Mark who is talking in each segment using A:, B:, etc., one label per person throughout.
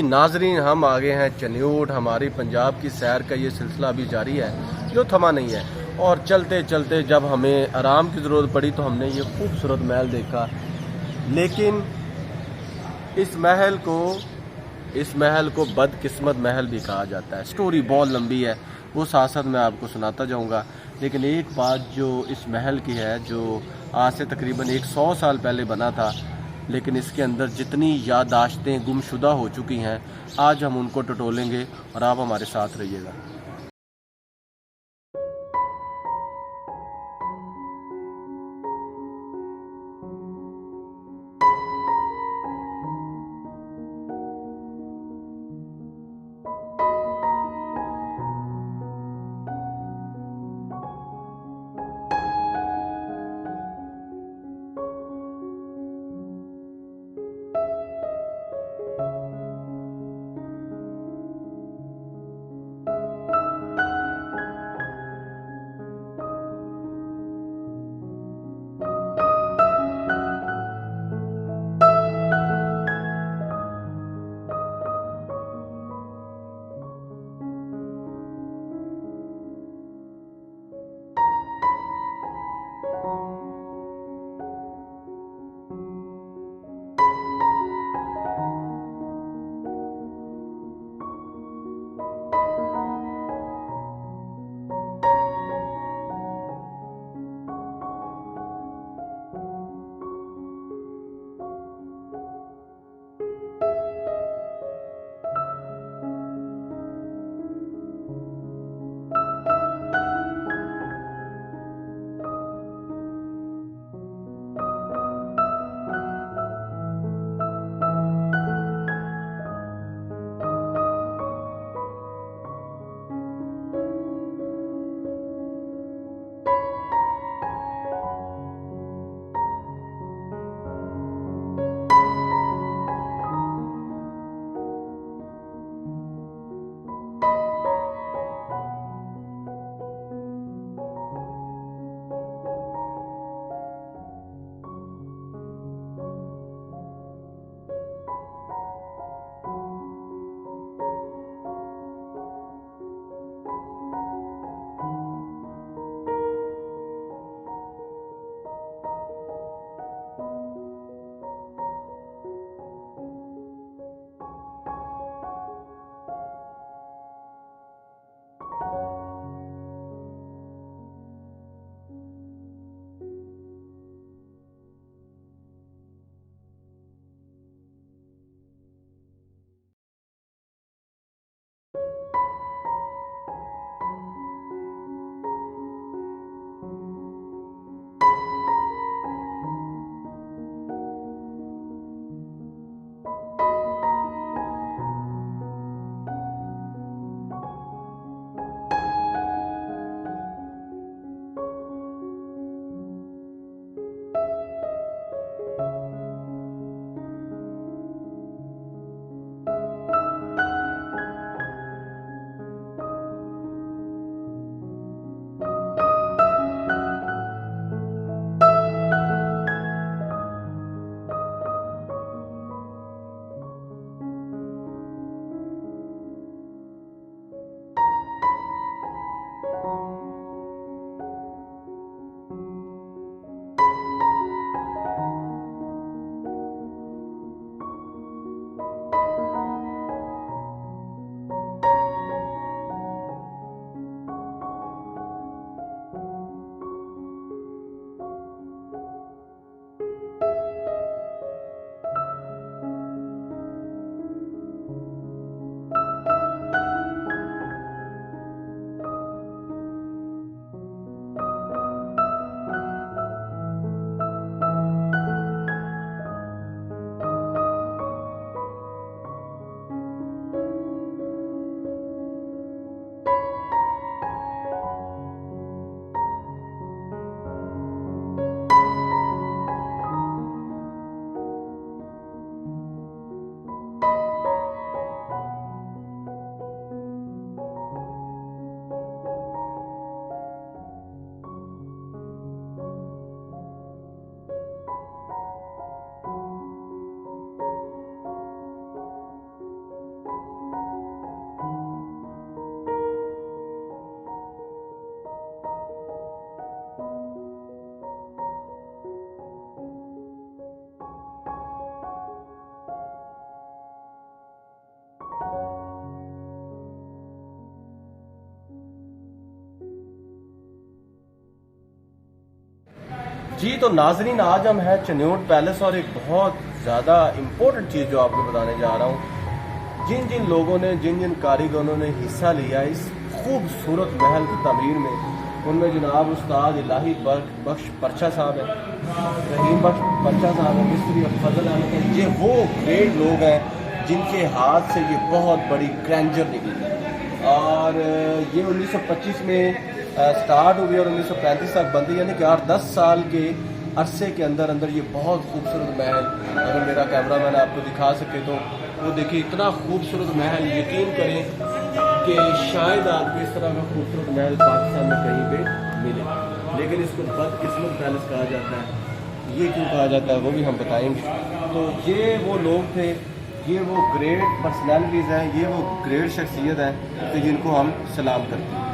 A: नाजरीन, हम आगे हैं चन्यूट। हमारी पंजाब की सैर का ये सिलसिला अभी जारी है जो थमा नहीं है। और चलते चलते जब हमें आराम की ज़रूरत पड़ी तो हमने ये खूबसूरत महल देखा। लेकिन इस महल को बदकिस्मत महल भी कहा जाता है। स्टोरी बहुत लंबी है, वो साथ साथ मैं आपको सुनाता जाऊंगा। लेकिन एक बात जो इस महल की है, जो आज से तकरीबन 100 साल पहले बना था, लेकिन इसके अंदर जितनी याददाश्तें गुमशुदा हो चुकी हैं, आज हम उनको टटोलेंगे और आप हमारे साथ रहिएगा। जी तो नाजरीन, आज हम हैं चिन्योट पैलेस और एक बहुत ज़्यादा इम्पोर्टेंट चीज़ जो आपको बताने जा रहा हूँ। जिन जिन लोगों ने, जिन जिन कारीगरों ने हिस्सा लिया इस खूबसूरत महल की तमीर में, उनमें जनाब उस्ताद इलाही बख्श परचा साहब हैं, रहीम बख्श परचा साहब हैं, मिस्त्री फजल अहमद हैं। ये वो ग्रेट लोग हैं जिनके हाथ से ये बहुत बड़ी ग्रैंडर निकली और ये 1925 में स्टार्ट हुई और 1935 तक बंदी, यानी कि 8-10 साल के अरसे के अंदर अंदर ये बहुत खूबसूरत महल, अगर मेरा कैमरा मैन आपको दिखा सके तो वो देखिए, इतना खूबसूरत महल, यकीन करें कि शायद आपको इस तरह का खूबसूरत महल पाकिस्तान में कहीं पे मिले। लेकिन इसको बदकिस्मत पैलेस कहा जाता है। ये क्यों कहा जाता है वो भी हम बताएंगे। तो ये वो लोग थे, ये वो ग्रेट पर्सनैलिटीज़ हैं, ये वो ग्रेट शख्सियत हैं कि जिनको हम सलाम करते हैं।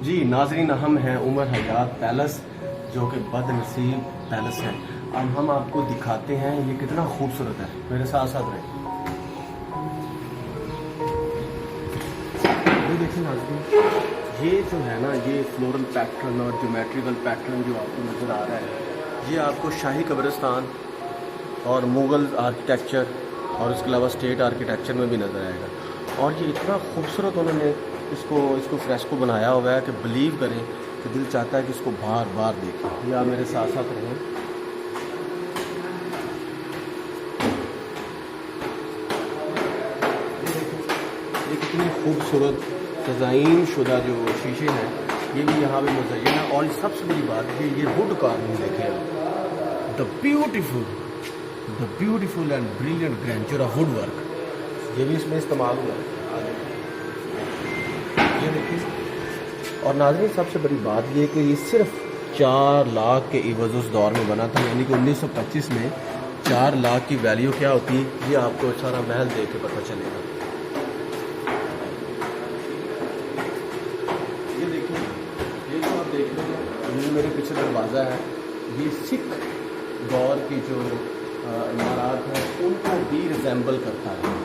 A: जी नाजरीन, हम हैं उमर हयात पैलेस, जो कि बदनसीब पैलेस है। अब हम आपको दिखाते हैं ये कितना खूबसूरत है। मेरे साथ साथ रहे। ये देखिए नाजरीन, ये जो है ना, ये फ्लोरल पैटर्न और ज्योमेट्रिकल पैटर्न जो आपको नज़र आ रहा है, ये आपको शाही कब्रिस्तान और मुग़ल आर्किटेक्चर और उसके अलावा स्टेट आर्किटेक्चर में भी नज़र आएगा। और ये इतना खूबसूरत उन्होंने इसको फ्रेस्को बनाया हुआ है कि बिलीव करें कि दिल चाहता है कि इसको बार बार देखें। ये आप मेरे साथ साथ रहें। ये कितनी खूबसूरत डिज़ाइन शुदा जो शीशे हैं, ये भी यहाँ पे मुज़य्यन है। और सबसे बड़ी बात ये वुड कार्विंग देखें आप, the beautiful and brilliant grandeur of wood work, ये भी इसमें इस्तेमाल हुआ है। ये देखिए। और नाज़रीन, सबसे बड़ी बात ये कि ये सिर्फ 4 लाख के इवज़ उस दौर में बना था, यानी कि 1925 में 4 लाख की वैल्यू क्या होती है, ये आपको सारा महल देख के पता चलेगा। ये देखिए, ये जो आप देख रहे हैं, ये मेरे पीछे दरवाज़ा है, ये सिख दौर की जो इमारत है उनको भी रिजेंबल करता है।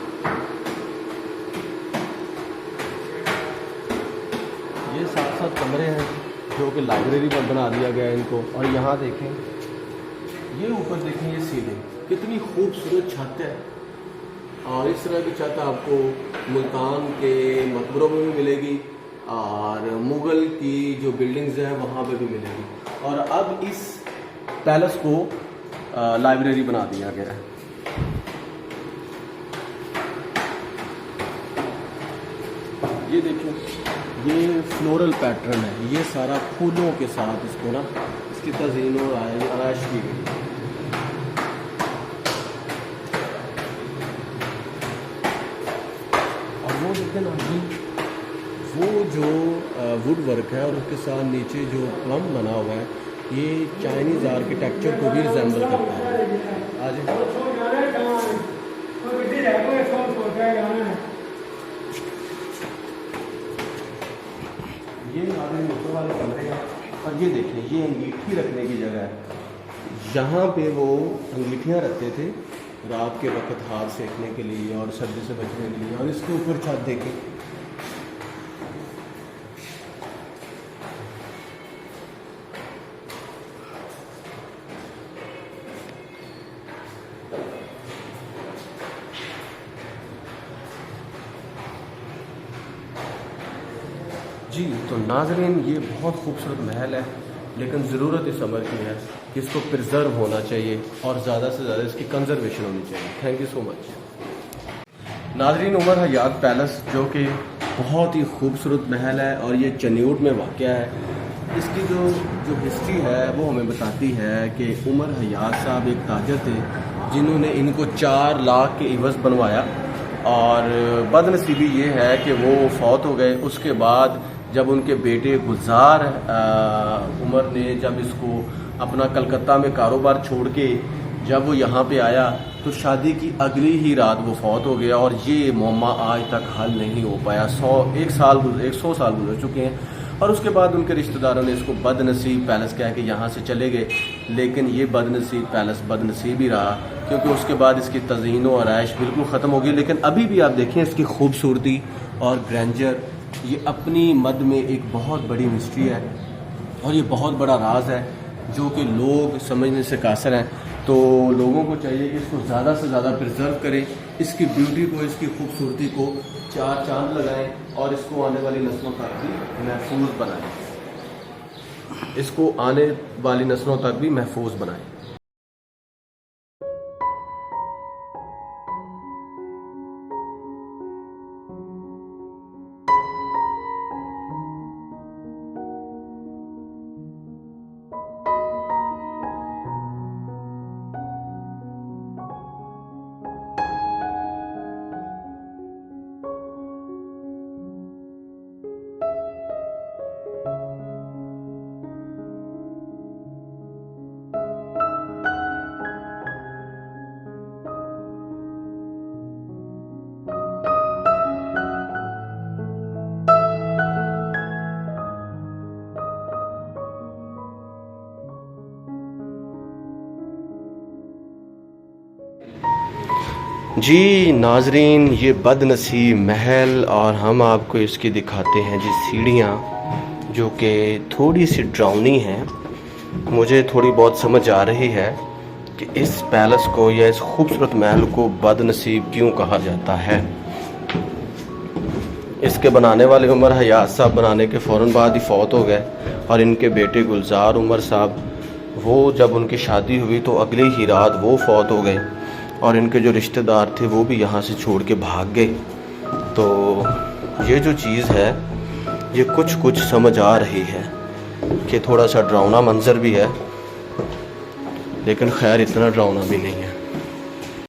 A: ये 7-7 कमरे हैं जो कि लाइब्रेरी पर बना दिया गया है इनको। और यहाँ देखें, ये ऊपर देखें, ये सीलिंग कितनी खूबसूरत छत है। और इस तरह की छत आपको मुल्तान के मकबरों में भी मिलेगी और मुग़ल की जो बिल्डिंग्स हैं वहाँ पे भी मिलेगी। और अब इस पैलेस को लाइब्रेरी बना दिया गया है। ये देखिए, ये फ्लोरल पैटर्न है, ये सारा फूलों के साथ इसको ना, इसकी तज़ीन और आराइश की गई। और वो देखते ना जी, वो जो वुड वर्क है और उसके साथ नीचे जो प्लम बना हुआ है, ये चाइनीज़ आर्किटेक्चर को भी रिजेंबल करता है। आज ये आगे ऊपर वाले कमरे हैं। और ये देखिए, ये अंगीठी रखने की जगह है। यहाँ पे वो अंगीठियाँ रखते थे रात के वक्त हाथ सेकने के लिए और सर्दी से बचने के लिए। और इसके ऊपर छत देखें, जी तो नाज़रीन, ये बहुत खूबसूरत महल है, लेकिन ज़रूरत इस अमर की है कि इसको प्रिजर्व होना चाहिए और ज़्यादा से ज़्यादा इसकी कंजर्वेशन होनी चाहिए। Thank you so much. नाज़रीन, उमर हयात पैलेस जो कि बहुत ही खूबसूरत महल है और ये चन्यूट में वाक़या है। इसकी जो हिस्ट्री है वो हमें बताती है कि उमर हयात साहब एक ताजर थे जिन्होंने इनको 4 लाख के इवज़ बनवाया और बदनसीबी ये है कि वो फौत हो गए। उसके बाद जब उनके बेटे गुलजार उमर ने जब इसको अपना कलकत्ता में कारोबार छोड़ के जब वो यहाँ पे आया तो शादी की अगली ही रात वो फौत हो गया और ये मुअम्मा आज तक हल नहीं हो पाया। 100 साल गुजर चुके हैं और उसके बाद उनके रिश्तेदारों ने इसको बदनसीब पैलेस कह के यहाँ से चले गए। लेकिन ये बदनसीब पैलेस बदनसीब ही रहा क्योंकि उसके बाद इसकी तज़ीन और आयश बिल्कुल ख़त्म हो गई। लेकिन अभी भी आप देखें इसकी खूबसूरती और ग्रैंडर, ये अपनी मद में एक बहुत बड़ी मिस्ट्री है और ये बहुत बड़ा राज है जो कि लोग समझने से कासर हैं। तो लोगों को चाहिए कि इसको ज़्यादा से ज़्यादा प्रिजर्व करें, इसकी ब्यूटी को, इसकी खूबसूरती को 4 चांद लगाएं और इसको आने वाली नस्लों तक भी महफूज बनाएं। इसको आने वाली नस्लों तक भी महफूज बनाएं। जी नाजरीन, ये बदनसीब महल और हम आपको इसकी दिखाते हैं जी सीढ़ियाँ जो कि थोड़ी सी डरावनी हैं। मुझे थोड़ी बहुत समझ आ रही है कि इस पैलेस को या इस खूबसूरत महल को बदनसीब क्यों कहा जाता है। इसके बनाने वाले उमर हयात साहब बनाने के फ़ौरन बाद ही फौत हो गए और इनके बेटे गुलजार उमर साहब, वो जब उनकी शादी हुई तो अगली ही रात वो फौत हो गए और इनके जो रिश्तेदार थे वो भी यहाँ से छोड़ के भाग गए। तो ये जो चीज़ है ये कुछ समझ आ रही है कि थोड़ा सा डरावना मंजर भी है, लेकिन खैर इतना डरावना भी नहीं है।